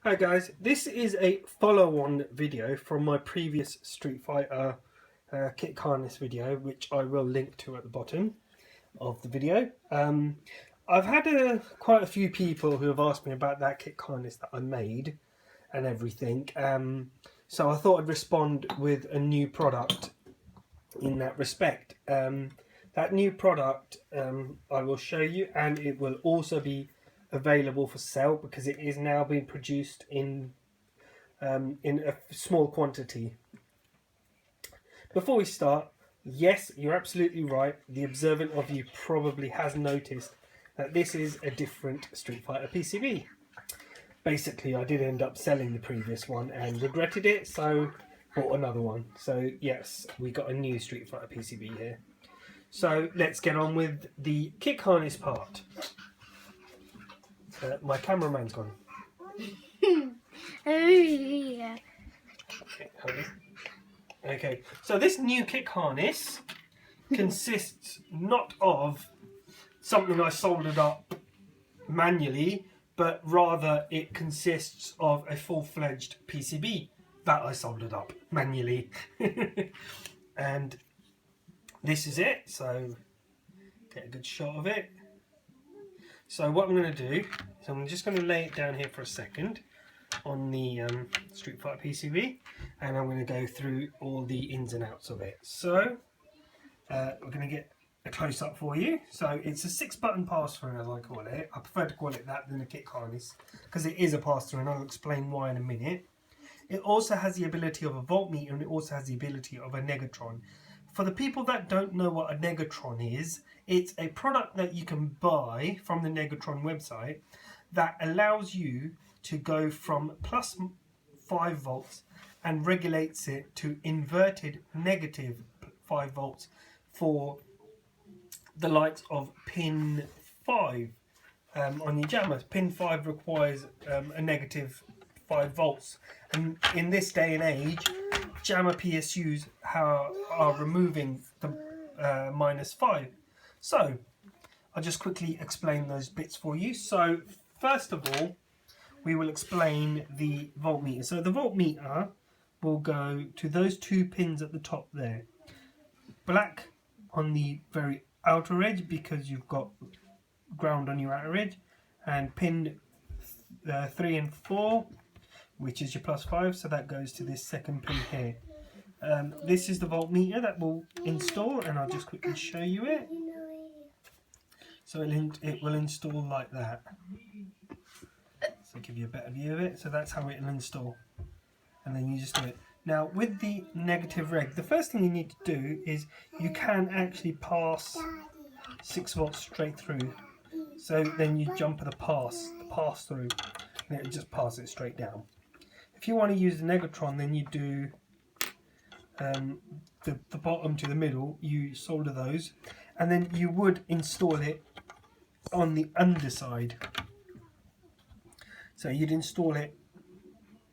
Hi guys, this is a follow-on video from my previous Street Fighter kit harness video, which I will link to at the bottom of the video. I've had quite a few people who have asked me about that kit harness that I made and everything, so I thought I'd respond with a new product in that respect. That new product I will show you, and it will also be available for sale because it is now being produced in a small quantity. Before we start, yes, you're absolutely right. The observant of you probably has noticed that this is a different Street Fighter PCB. Basically, I did end up selling the previous one and regretted it, so bought another one. So yes, we got a new Street Fighter PCB here. So let's get on with the kick harness part. My cameraman's gone. Yeah. Okay, so this new kick harness consists not of something I soldered up manually, but rather it consists of a full-fledged PCB that I soldered up manually. And this is it, so get a good shot of it. So what I'm going to do is I'm just going to lay it down here for a second on the Street Fighter PCB, and I'm going to go through all the ins and outs of it. So we're going to get a close-up for you. So it's a 6-button pass-through, as I call it. I prefer to call it that than a kick harness because it is a pass-through, and I'll explain why in a minute. It also has the ability of a voltmeter, and it also has the ability of a Negatron. For the people that don't know what a Negatron is, it's a product that you can buy from the Negatron website that allows you to go from plus 5 volts and regulates it to inverted negative 5 volts for the likes of pin 5 on your jammers. Pin 5 requires a negative 5 volts, and in this day and age, jammer PSUs are removing the -5. So I'll just quickly explain those bits for you. So first of all, we will explain the voltmeter. So the voltmeter will go to those 2 pins at the top there. Black on the very outer edge because you've got ground on your outer edge, and pin 3 and 4, which is your +5, so that goes to this second pin here. This is the voltmeter that we'll install, and I'll just quickly show you it. So it will install like that. So give you a better view of it. So that's how it will install, and then you just do it. Now with the negative reg, the first thing you need to do is you can actually pass 6 volts straight through. So then you jump at the pass through, and it will just pass it straight down. If you want to use the Negatron, then you do the bottom to the middle, you solder those, and then you would install it on the underside. So you'd install it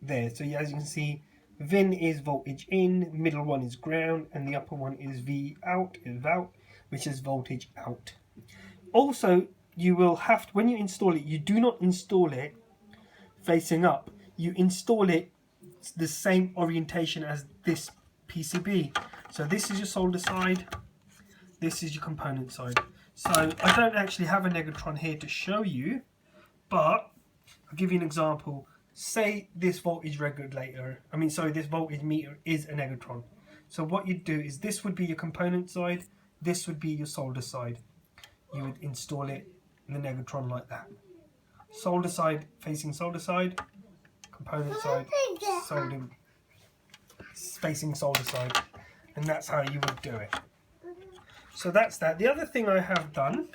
there. So as you can see, VIN is voltage in, middle one is ground, and the upper one is V out, which is voltage out. Also, you will have to, when you install it, you do not install it facing up. You install it the same orientation as this PCB. So this is your solder side, this is your component side. So I don't actually have a Negatron here to show you, but I'll give you an example. Say this voltage regulator, this voltage meter is a Negatron. So what you'd do is this would be your component side, this would be your solder side. You would install it in the Negatron like that. Solder side facing solder side, component side facing solder side, and that's how you would do it. So that's that. The other thing I have done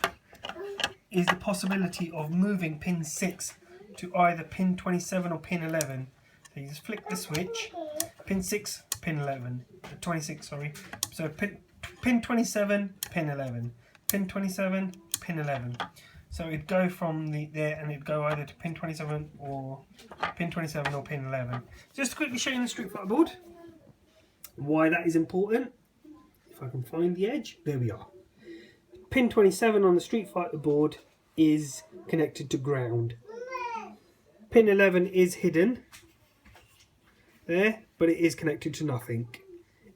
is the possibility of moving pin 6 to either pin 27 or pin 11. So you just flick the switch, pin 6, pin 11, 26, sorry. So pin 27, pin 11, pin 27, pin 11. So it'd go from there, and it'd go either to pin 27 or pin 11. Just to quickly show you on the Street Fighter board why that is important. If I can find the edge, there we are. Pin 27 on the Street Fighter board is connected to ground. Pin 11 is hidden there, but it is connected to nothing.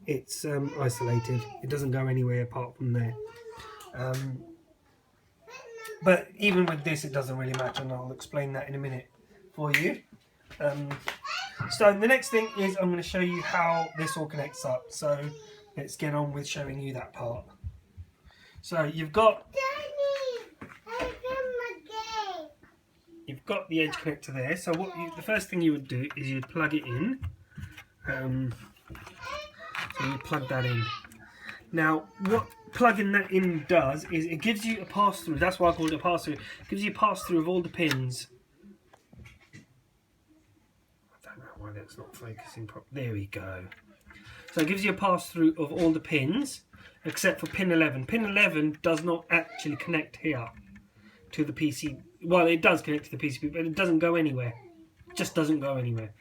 It's isolated. It doesn't go anywhere apart from there. But even with this, it doesn't really matter, and I'll explain that in a minute for you. So the next thing is I'm going to show you how this all connects up. So let's get on with showing you that part. So you've got the edge connector there. So the first thing you would do is you'd plug it in. So you plug that in. Now, what plugging that in does is it gives you a pass-through. That's why I call it a pass-through. It gives you a pass-through of all the pins. I don't know why that's not focusing properly. There we go. So it gives you a pass-through of all the pins, except for pin 11. Pin 11 does not actually connect here to the PC. Well, it does connect to the PCB, but it doesn't go anywhere. It just doesn't go anywhere.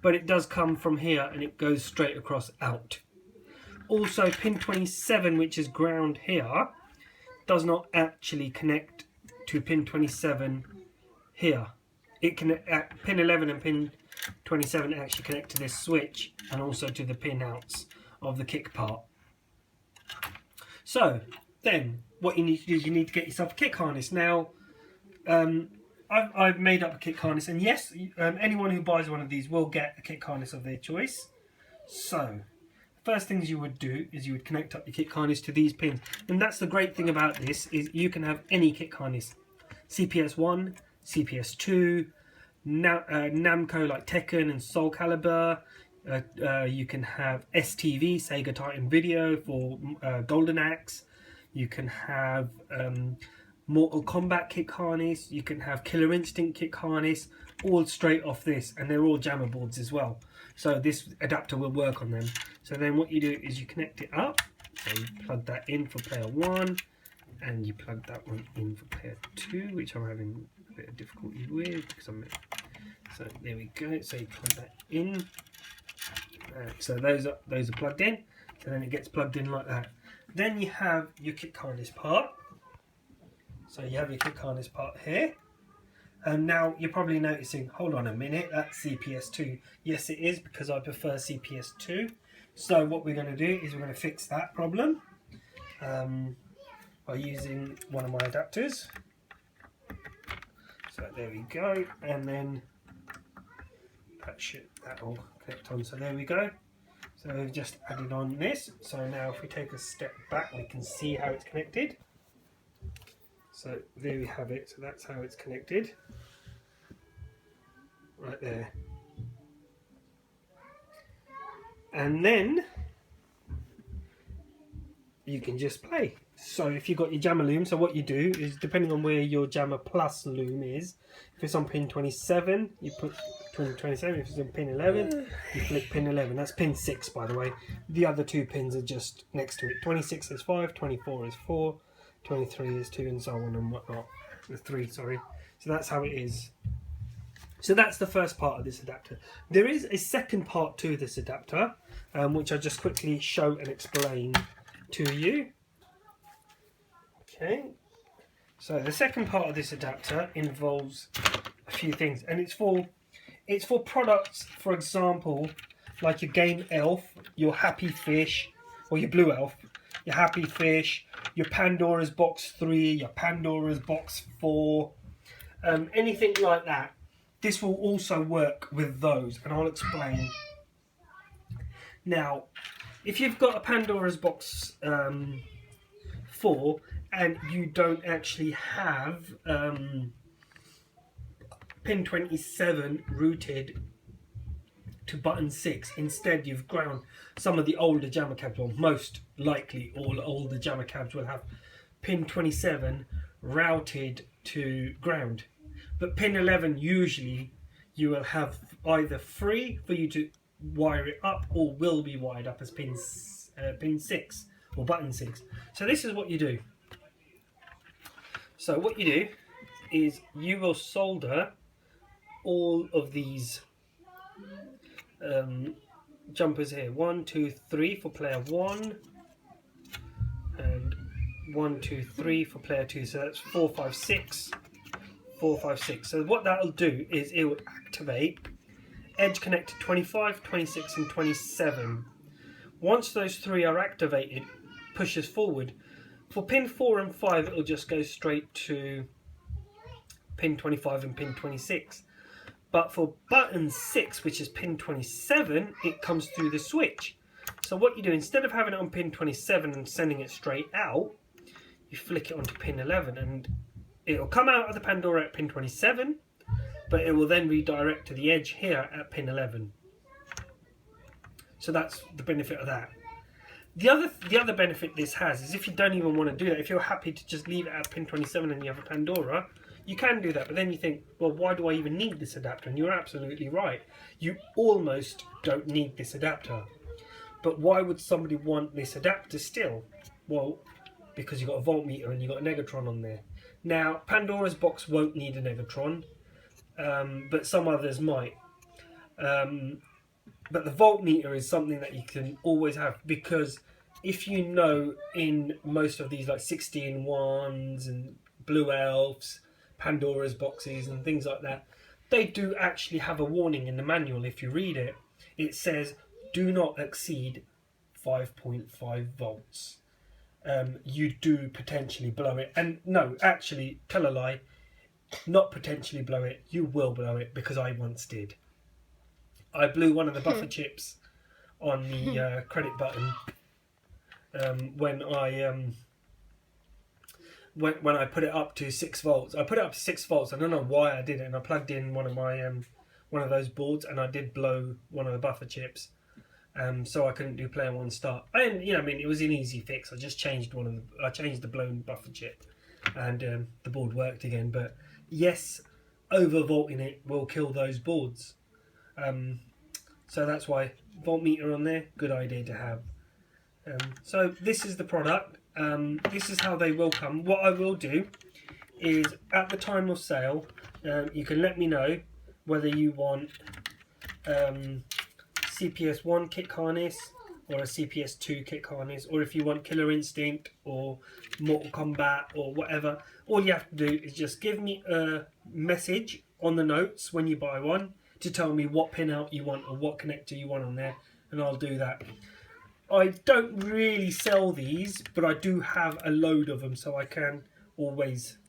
But it does come from here and it goes straight across out. Also, pin 27, which is ground here, does not actually connect to pin 27 here. It can pin 11 and pin 27 actually connect to this switch and also to the pin outs of the kick part. So then, what you need to do is you need to get yourself a kick harness. Now, I've made up a kick harness, and yes, anyone who buys one of these will get a kick harness of their choice. So first things you would do is you would connect up your kick harness to these pins, and that's the great thing about this is you can have any kick harness, CPS1, CPS2, Namco like Tekken and Soul Calibur. You can have STV, Sega Titan Video for Golden Axe. You can have Mortal Kombat kick harness. You can have Killer Instinct kick harness, all straight off this, and they're all jammer boards as well. So this adapter will work on them. So then what you do is you connect it up. So you plug that in for player 1, and you plug that one in for player 2, which I'm having a bit of difficulty with because so there we go. So you plug that in. So those are plugged in. So then it gets plugged in like that. Then you have your kick harness part. So you have your kick harness part here. And now you're probably noticing, hold on a minute, that's CPS2. Yes, it is, because I prefer CPS2. So what we're going to do is we're going to fix that problem by using one of my adapters. So there we go, and then that'll connect on. So there we go. So we've just added on this. So now if we take a step back, we can see how it's connected. So there we have it. So that's how it's connected. Right there. And then you can just play. So if you've got your jammer loom, so what you do is, depending on where your jammer plus loom is, if it's on pin 27, you put pin 27. If it's on pin 11, you flick pin 11. That's pin 6, by the way. The other two pins are just next to it. 26 is 5, 24 is 4, 23 is 2, and so on and whatnot. 3, sorry. So that's how it is. So that's the first part of this adapter. There is a second part to this adapter, which I'll just quickly show and explain to you. Okay. So the second part of this adapter involves a few things, and it's for products, for example, like your Game Elf, your Happy Fish, or your Blue Elf, your Happy Fish, your Pandora's Box 3, your Pandora's Box 4, anything like that. This will also work with those, and I'll explain. Now, if you've got a Pandora's Box 4 and you don't actually have pin 27 routed to button 6, instead you've ground some of the older jammer cabs, or most likely all older jammer cabs will have pin 27 routed to ground. But pin 11, usually you will have either free for you to wire it up, or will be wired up as pin 6 or button 6. So this is what you do. So what you do is you will solder all of these jumpers here. 1, 2, 3 for player 1, and 1, 2, 3 for player 2. So that's 4, 5, 6. 4, 5, 6. So what that'll do is it will activate edge connected 25, 26 and 27. Once those 3 are activated, pushes forward. For pin 4 and 5, it'll just go straight to pin 25 and pin 26. But for button 6, which is pin 27, it comes through the switch. So what you do, instead of having it on pin 27 and sending it straight out, you flick it onto pin 11 and it'll come out of the Pandora at pin 27, but it will then redirect to the edge here at pin 11. So that's the benefit of that. The other benefit this has is if you don't even want to do that, if you're happy to just leave it at pin 27 and you have a Pandora, you can do that. But then you think, well, why do I even need this adapter? And you're absolutely right. You almost don't need this adapter. But why would somebody want this adapter still? Well, because you've got a voltmeter and you've got a Negatron on there. Now, Pandora's box won't need a Negatron, but some others might. But the voltmeter is something that you can always have, because if you know, in most of these like 16-1s and Blue Elves, Pandora's boxes and things like that, they do actually have a warning in the manual. If you read it, it says do not exceed 5.5 volts. You do potentially blow it. And no, actually, tell a lie, not potentially blow it, you will blow it, because I once did. I blew one of the buffer chips on the credit button when I put it up to 6 volts. I put it up to 6 volts. I don't know why I did it, and I plugged in one of my one of those boards, and I did blow one of the buffer chips. So I couldn't do player 1 start. And I mean, it was an easy fix. I just changed I changed the blown buffer chip, and the board worked again. But yes, overvolting it will kill those boards. So that's why voltmeter on there, good idea to have. So this is the product. This is how they will come. What I will do is, at the time of sale, you can let me know whether you want CPS 1 kick harness or a CPS 2 kick harness, or if you want Killer Instinct or Mortal Kombat or whatever. All you have to do is just give me a message on the notes when you buy one to tell me what pinout you want or what connector you want on there, and I'll do that. I don't really sell these, but I do have a load of them, so I can always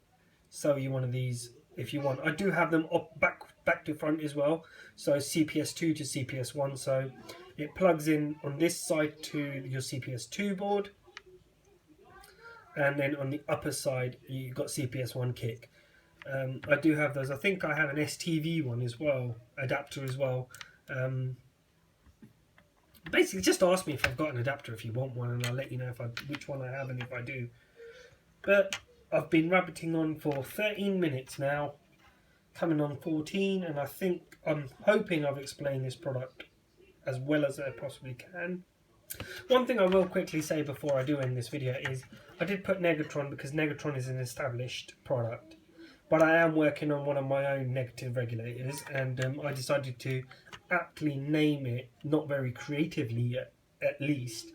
sell you one of these if you want. I do have them up back to front as well, so CPS 2 to CPS 1, so it plugs in on this side to your CPS 2 board, and then on the upper side you've got CPS 1 kick. I do have those. I think I have an STV one as well, adapter as well. Basically, just ask me if I've got an adapter if you want one, and I'll let you know which one I have and if I do. But I've been rabbiting on for 13 minutes now, coming on 14, and I'm hoping I've explained this product as well as I possibly can. One thing I will quickly say before I do end this video is I did put Negatron because Negatron is an established product. But I am working on one of my own negative regulators, and I decided to aptly name it, not very creatively at least,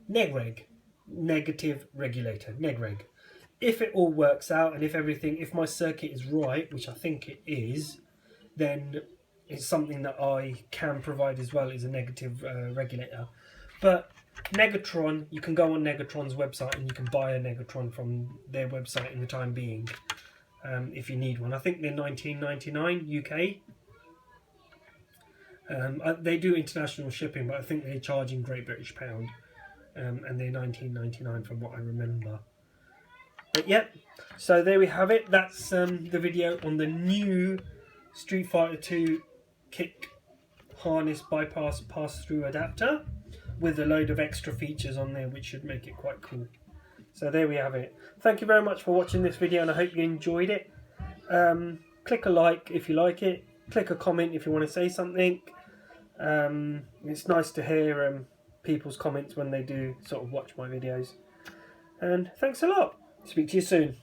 Negreg. Negative regulator, Negreg. If it all works out, and if my circuit is right, which I think it is, then it's something that I can provide as well as a negative regulator. But Negatron, you can go on Negatron's website and you can buy a Negatron from their website in the time being. If you need one. I think they're $19.99 UK. They do international shipping, but I think they charge in Great British Pound, and they're $19.99 from what I remember. But yep, so there we have it. That's the video on the new Street Fighter 2 kick harness bypass pass-through adapter with a load of extra features on there, which should make it quite cool. So there we have it. Thank you very much for watching this video, and I hope you enjoyed it. Click a like if you like it. Click a comment if you want to say something. It's nice to hear people's comments when they do sort of watch my videos. And thanks a lot. Speak to you soon.